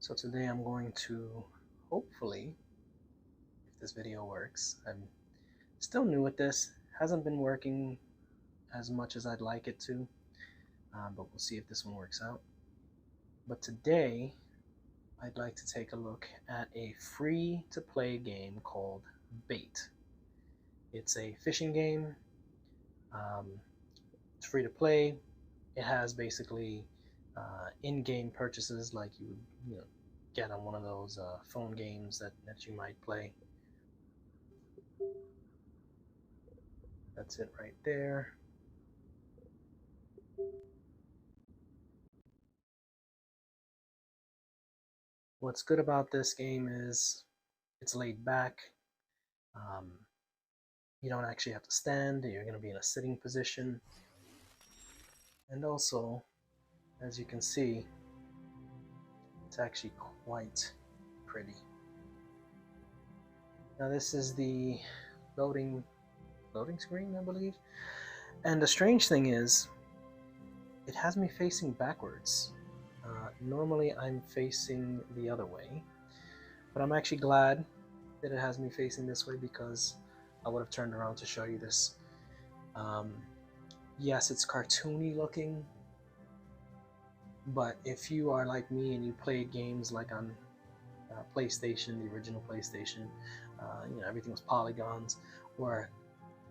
So today I'm going to, hopefully, if this video works, I'm still new at this, hasn't been working as much as I'd like it to, but we'll see if this one works out. But today, I'd like to take a look at a free-to-play game called Bait. It's a fishing game. It's free to play. It has basically in-game purchases like you would get on one of those phone games that you might play. That's it right there. What's good about this game is it's laid back. You don't actually have to stand. You're going to be in a sitting position. And also, as you can see, it's actually quite pretty. Now this is the loading screen, I believe. And the strange thing is, it has me facing backwards. Normally I'm facing the other way, but I'm actually glad that it has me facing this way because I would have turned around to show you this. Yes, it's cartoony looking, but if you are like me and you play games like on PlayStation, the original PlayStation, everything was polygons, or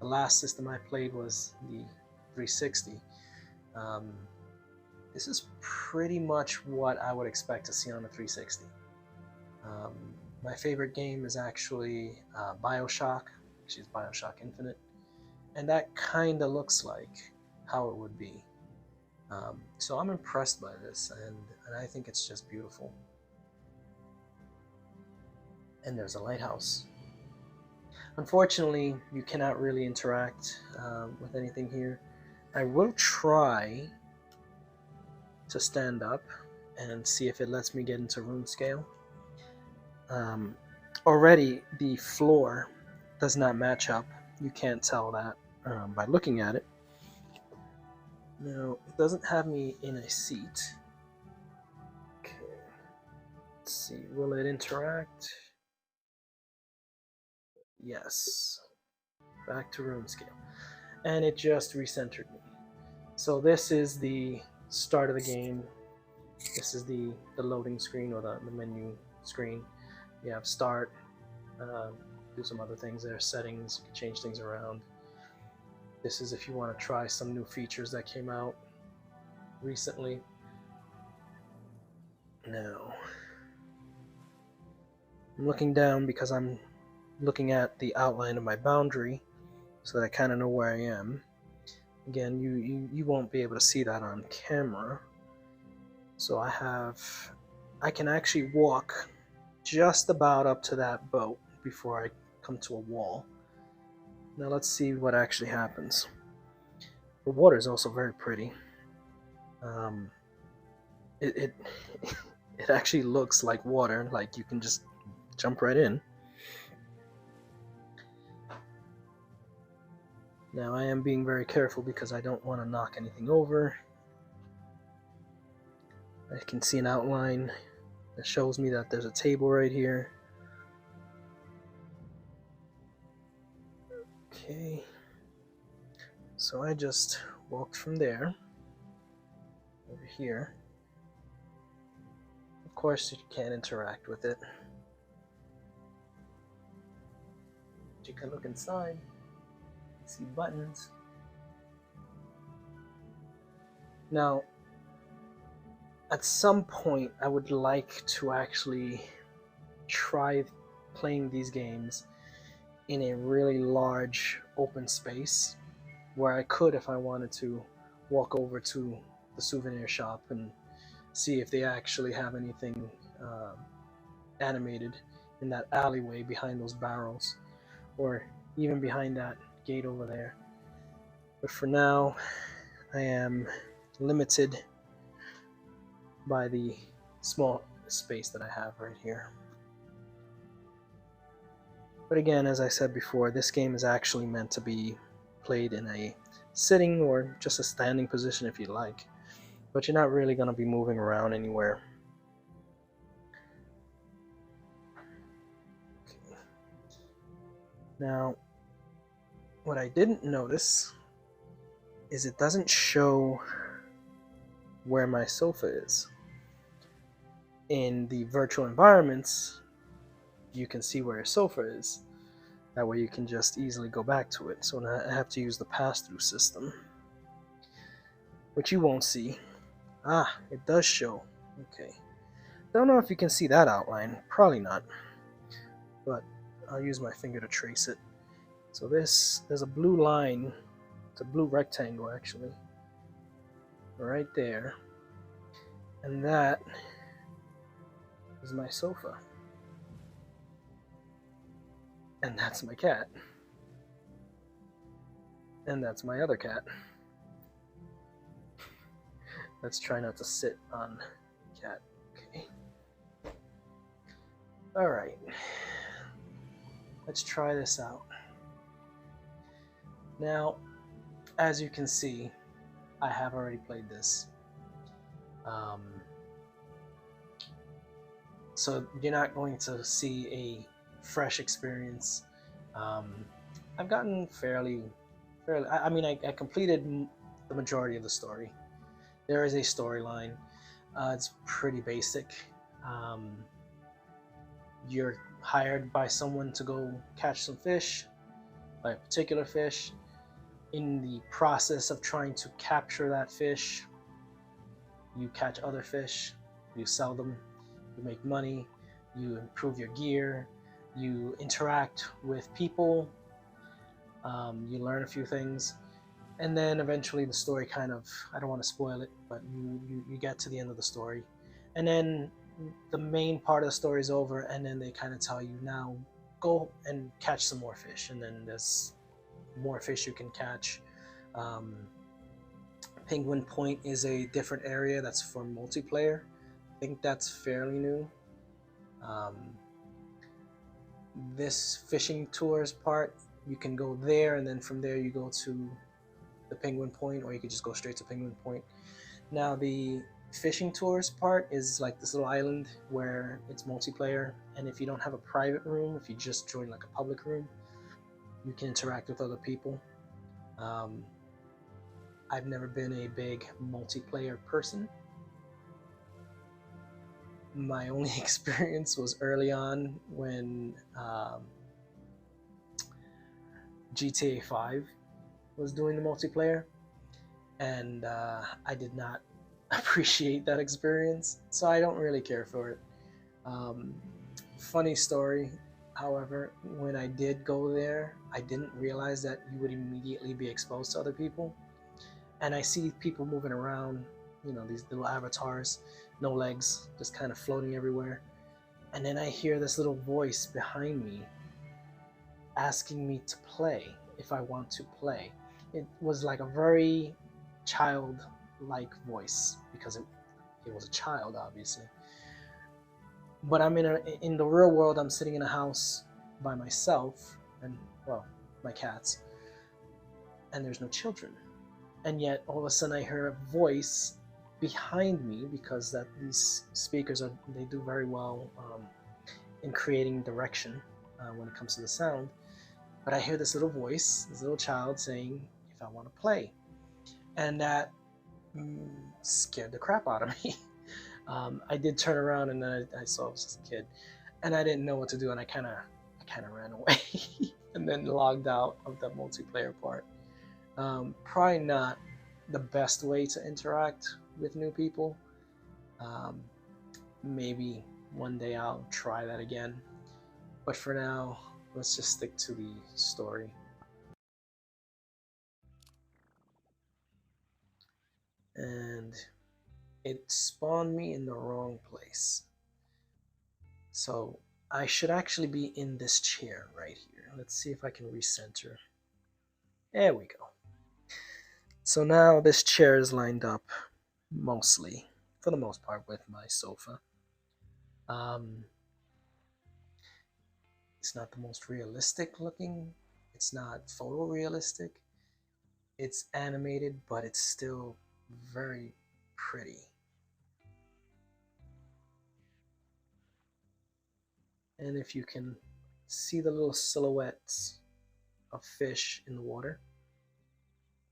the last system I played was the 360. This is pretty much what I would expect to see on a 360. My favorite game is actually Bioshock, which is Bioshock Infinite, and that kind of looks like how it would be. So I'm impressed by this, and I think it's just beautiful. And there's a lighthouse. Unfortunately, you cannot really interact with anything here. I will try to stand up and see if it lets me get into room scale. Already the floor does not match up. You can't tell that by looking at it. Now, it doesn't have me in a seat. Okay, let's see, will it interact? Yes. Back to room scale. And it just recentered me. So this is the start of the game. This is the loading screen, or the menu screen. You have start, do some other things there, settings, you can change things around. This is if you want to try some new features that came out recently. Now, I'm looking down because I'm looking at the outline of my boundary so that I kind of know where I am. Again, you won't be able to see that on camera. So I can actually walk just about up to that boat before I come to a wall. Now let's see what actually happens. The water is also very pretty. It actually looks like water, like you can just jump right in. Now I am being very careful because I don't want to knock anything over. I can see an outline that shows me that there's a table right here. Okay, so I just walked from there over here. Of course, you can't interact with it. But you can look inside, see buttons. Now, at some point, I would like to actually try playing these games in a really large open space where I could, if I wanted to, walk over to the souvenir shop and see if they actually have anything animated in that alleyway behind those barrels, or even behind that gate over there. But for now, I am limited by the small space that I have right here. But again, as I said before, this game is actually meant to be played in a sitting or just a standing position if you like, but you're not really going to be moving around anywhere. Now, what I didn't notice is it doesn't show where my sofa is. In the virtual environments, you can see where your sofa is. That way you can just easily go back to it. So now I have to use the pass-through system, which you won't see. Ah, it does show. Okay. Don't know if you can see that outline. Probably not. But I'll use my finger to trace it. So there's a blue line. It's a blue rectangle, actually. Right there. And that is my sofa. And that's my cat. And that's my other cat. Let's try not to sit on cat. Okay. Alright. Let's try this out. Now, as you can see, I have already played this. So you're not going to see a fresh experience. I've gotten fairly. I mean, I completed the majority of the story. There is a storyline. It's pretty basic. You're hired by someone to go catch some fish, by a particular fish. In the process of trying to capture that fish, you catch other fish, you sell them, you make money, you improve your gear, you interact with people, you learn a few things, and then eventually the story kind of, I don't want to spoil it, but you get to the end of the story, and then the main part of the story is over, and then they kind of tell you, now go and catch some more fish, and then there's more fish you can catch. Penguin Point is a different area that's for multiplayer. I think that's fairly new. This fishing tours part, you can go there, and then from there you go to the Penguin Point, or you could just go straight to Penguin Point. Now the fishing tours part is like this little island where it's multiplayer, and if you don't have a private room, if you just join like a public room, you can interact with other people. I've never been a big multiplayer person. My only experience was early on when GTA 5 was doing the multiplayer, and I did not appreciate that experience, so I don't really care for it. Funny story, however, when I did go there, I didn't realize that you would immediately be exposed to other people. And I see people moving around, you know, these little avatars, no legs, just kind of floating everywhere. And then I hear this little voice behind me asking me to play, if I want to play. It was like a very child-like voice, because it was a child, obviously. But I'm in the real world, I'm sitting in a house by myself, and, well, my cats, and there's no children. And yet all of a sudden I hear a voice behind me, because that these speakers they do very well in creating direction when it comes to the sound. But I hear this little voice, this little child saying, if I want to play. And that scared the crap out of me. I did turn around, and then I saw it was just a kid, and I didn't know what to do, and I kind of ran away and then logged out of the multiplayer part. Probably not the best way to interact with new people. Maybe one day I'll try that again, but for now, let's just stick to the story. And it spawned me in the wrong place. So I should actually be in this chair right here. Let's see if I can recenter. There we go. So now this chair is lined up mostly, for the most part, with my sofa. It's not the most realistic looking. It's not photorealistic. It's animated, but it's still very pretty. And if you can see the little silhouettes of fish in the water,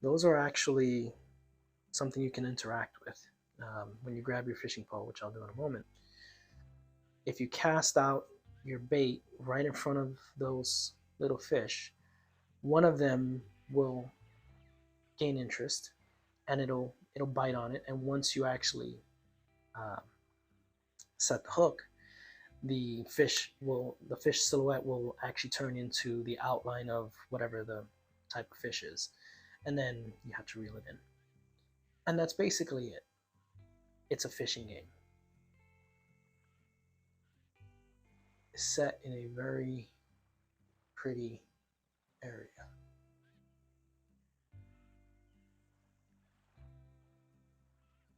those are actually something you can interact with. When you grab your fishing pole, which I'll do in a moment, if you cast out your bait right in front of those little fish, one of them will gain interest and it'll bite on it. And once you actually uh, set the hook, the fish silhouette will actually turn into the outline of whatever the type of fish is, and then you have to reel it in. And that's basically it. It's a fishing game set in a very pretty area.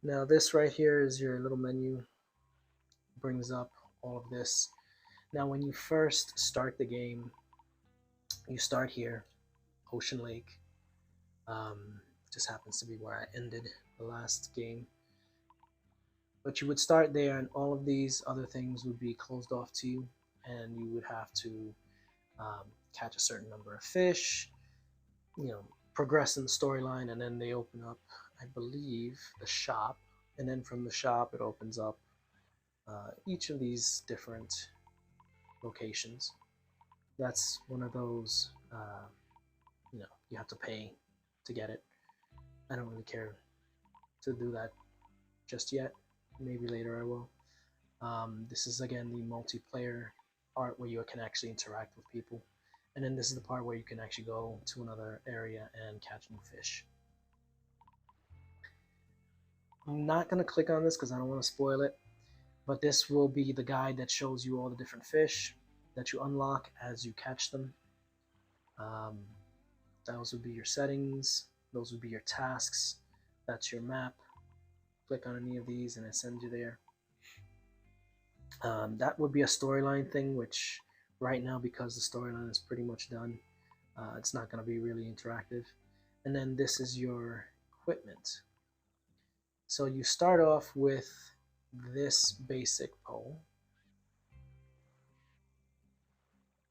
Now this right here is your little menu. Brings up all of this. Now when you first start the game, you start here, Ocean Lake. Just happens to be where I ended the last game. But you would start there, and all of these other things would be closed off to you, and you would have to catch a certain number of fish, progress in the storyline, and then they open up, I believe, the shop, and then from the shop it opens up each of these different locations. That's one of those, you have to pay to get it. I don't really care to do that just yet. Maybe later I will. This is again the multiplayer part where you can actually interact with people. And then this is the part where you can actually go to another area and catch new fish. I'm not going to click on this because I don't want to spoil it, but this will be the guide that shows you all the different fish that you unlock as you catch them. Those would be your settings, those would be your tasks, that's your map. Click on any of these and it sends you there. That would be a storyline thing, which right now, because the storyline is pretty much done, it's not going to be really interactive. And then this is your equipment. So you start off with this basic pole.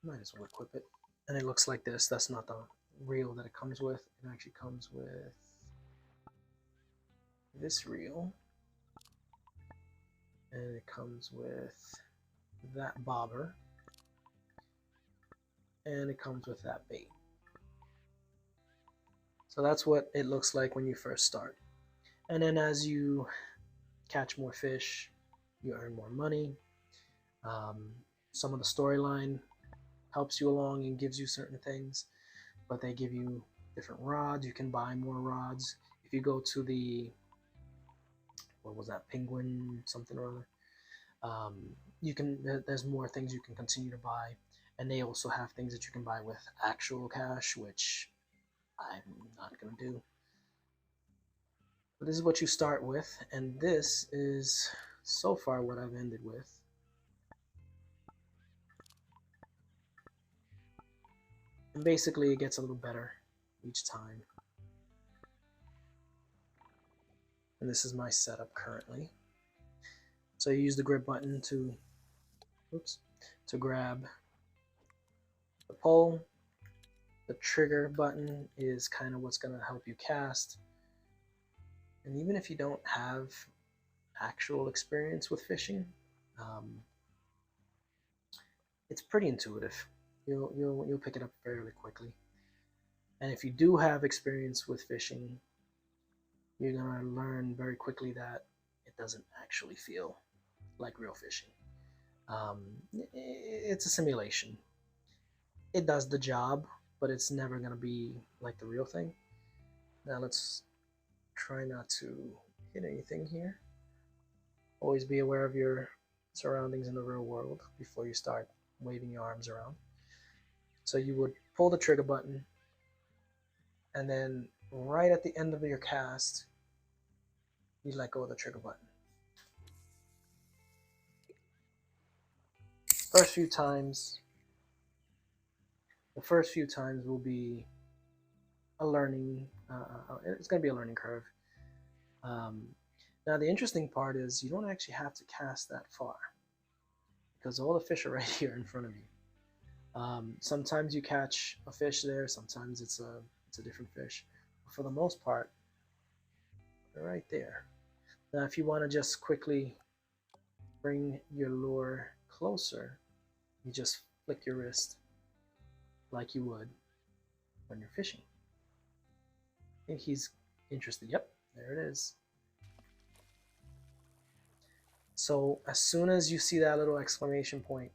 Might as well equip it. And it looks like this. That's not the reel that it comes with. It actually comes with this reel. And it comes with that bobber. And it comes with that bait. So that's what it looks like when you first start. And then as you catch more fish, you earn more money. Some of the storyline helps you along and gives you certain things, but they give you different rods. You can buy more rods. If you go to the, what was that, penguin something or other, there's more things you can continue to buy, and they also have things that you can buy with actual cash, which I'm not going to do. But this is what you start with, and this is so far what I've ended with. And basically it gets a little better each time. And this is my setup currently. So you use the grip button to grab the pole. The trigger button is kind of what's going to help you cast. And even if you don't have actual experience with fishing, it's pretty intuitive. You'll pick it up fairly quickly. And if you do have experience with fishing, you're gonna learn very quickly that it doesn't actually feel like real fishing. It's a simulation. It does the job, but it's never gonna be like the real thing. Now let's try not to hit anything here. Always be aware of your surroundings in the real world before you start waving your arms around. So you would pull the trigger button, and then right at the end of your cast, you let go of the trigger button. The first few times will be a learning, it's going to be a learning curve. Now the interesting part is you don't actually have to cast that far, because all the fish are right here in front of you. Sometimes you catch a fish there, sometimes it's a different fish. But for the most part, they're right there. Now, if you want to just quickly bring your lure closer, you just flick your wrist like you would when you're fishing. I think he's interested. Yep, there it is. So as soon as you see that little exclamation point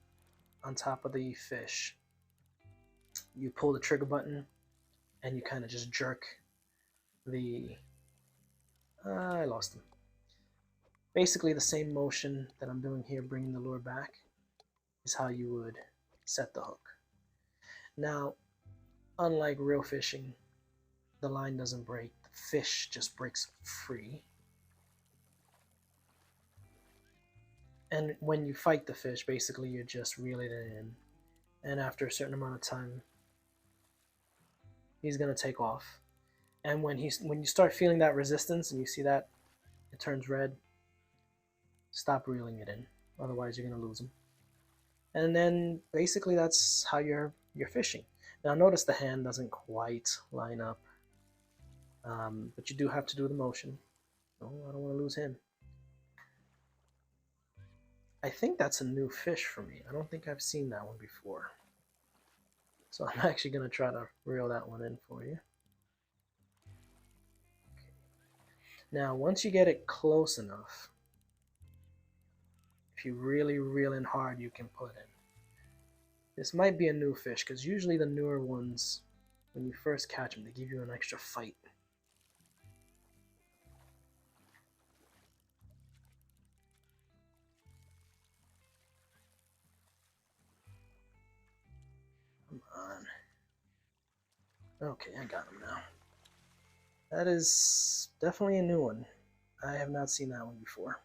on top of the fish, you pull the trigger button and you kind of just jerk the I lost him. Basically the same motion that I'm doing here, bringing the lure back, is how you would set the hook. Now, unlike real fishing, the line doesn't break, the fish just breaks free. And when you fight the fish, basically you're just reeling it in, and after a certain amount of time, he's gonna take off. And when you start feeling that resistance and you see that it turns red, stop reeling it in. Otherwise, you're gonna lose him. And then basically that's how you're fishing. Now notice the hand doesn't quite line up, but you do have to do the motion. Oh, I don't want to lose him. I think that's a new fish for me. I don't think I've seen that one before. So I'm actually going to try to reel that one in for you. Okay. Now, once you get it close enough, if you really reel in hard, you can put in. This might be a new fish, because usually the newer ones, when you first catch them, they give you an extra fight. Come on. Okay, I got him now. That is definitely a new one. I have not seen that one before.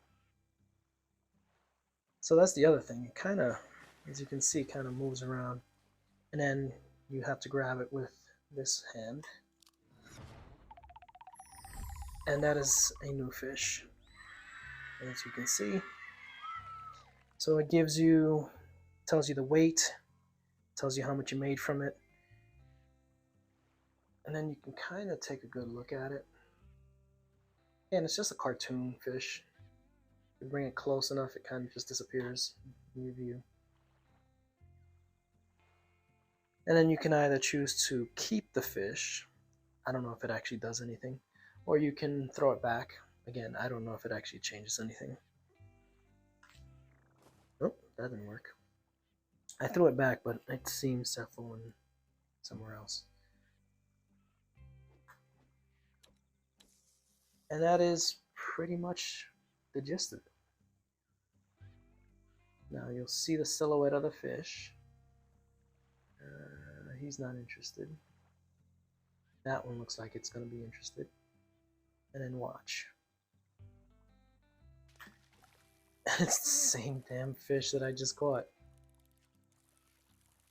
So that's the other thing. It kind of, as you can see, kind of moves around. And then you have to grab it with this hand. And that is a new fish, as you can see. So it gives you, tells you the weight, tells you how much you made from it. And then you can kind of take a good look at it. And it's just a cartoon fish. If you bring it close enough, it kind of just disappears in your view. And then you can either choose to keep the fish. I don't know if it actually does anything. Or you can throw it back. Again, I don't know if it actually changes anything. Oh, that didn't work. I threw it back, but it seems to have fallen somewhere else. And that is pretty much the gist of it. Now you'll see the silhouette of the fish. He's not interested. That one looks like it's going to be interested. And then watch. It's the same damn fish that I just caught.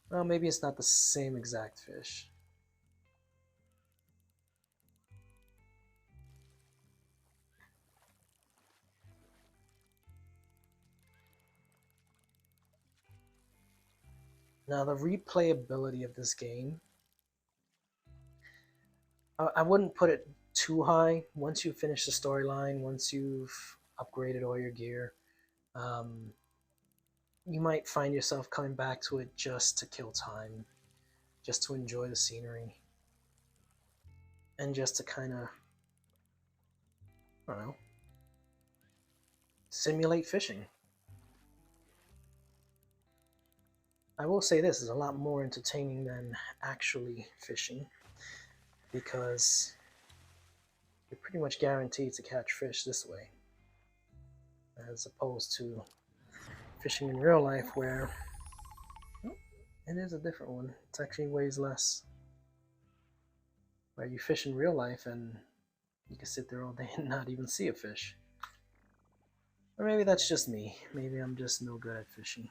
Well, maybe it's not the same exact fish. Now, the replayability of this game, I wouldn't put it too high. Once you finish the storyline, once you've upgraded all your gear, you might find yourself coming back to it just to kill time, just to enjoy the scenery, and just to kind of, I don't know, simulate fishing. I will say this is a lot more entertaining than actually fishing, because you're pretty much guaranteed to catch fish this way, as opposed to fishing in real life where it is a different one. It actually weighs less. Where you fish in real life and you can sit there all day and not even see a fish. Or maybe that's just me. Maybe I'm just no good at fishing.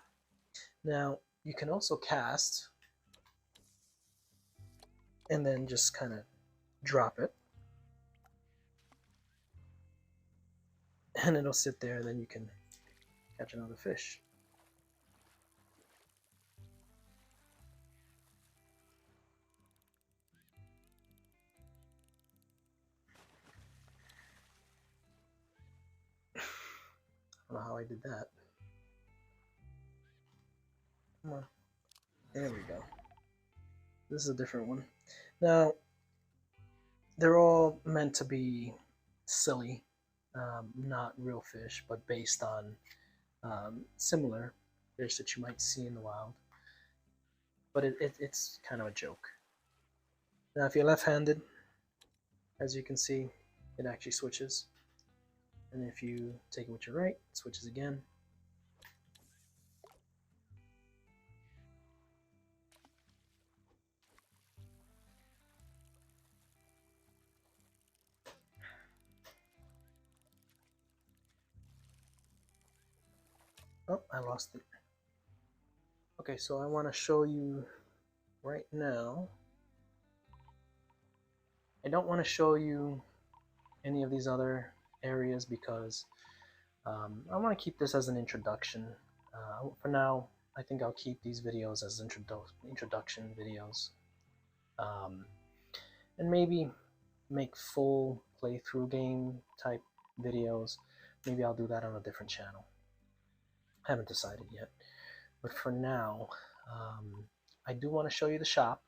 Now, you can also cast and then just kind of drop it. And it'll sit there and then you can catch another fish. I don't know how I did that. Come on. There we go. This is a different one. Now, they're all meant to be silly, not real fish, but based on similar fish that you might see in the wild. But it's kind of a joke. Now, if you're left-handed, as you can see, it actually switches. And if you take it with your right, it switches again. Oh, I lost it. Okay, so I want to show you right now. I don't want to show you any of these other areas because I want to keep this as an introduction. For now, I think I'll keep these videos as introduction videos. And maybe make full playthrough game type videos. Maybe I'll do that on a different channel. I haven't decided yet. But for now, I do want to show you the shop,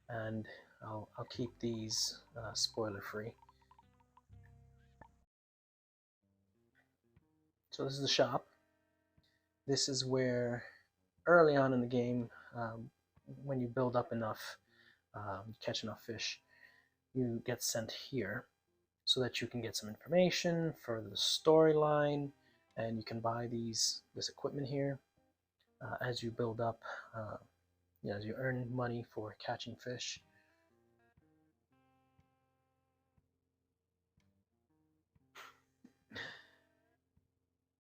and I'll keep these spoiler free. So this is the shop. This is where early on in the game, when you build up enough, catch enough fish, you get sent here so that you can get some information for the storyline, and you can buy this equipment here as you build up, as you earn money for catching fish.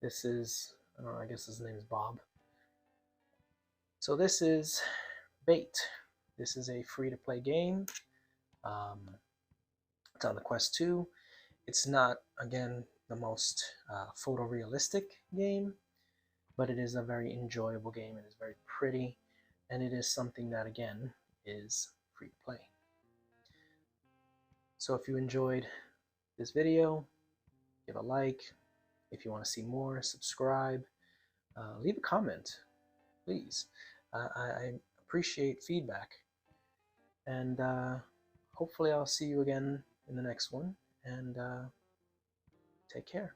This is, I don't know, I guess his name is Bob. So this is Bait. This is a free-to-play game. It's on the Quest 2. It's not, again, the most photorealistic game, but it is a very enjoyable game. It is very pretty, and it is something that, again, is free to play. So if you enjoyed this video, give a like. If you want to see more, subscribe. Leave a comment, please. I appreciate feedback. And hopefully I'll see you again in the next one. And take care.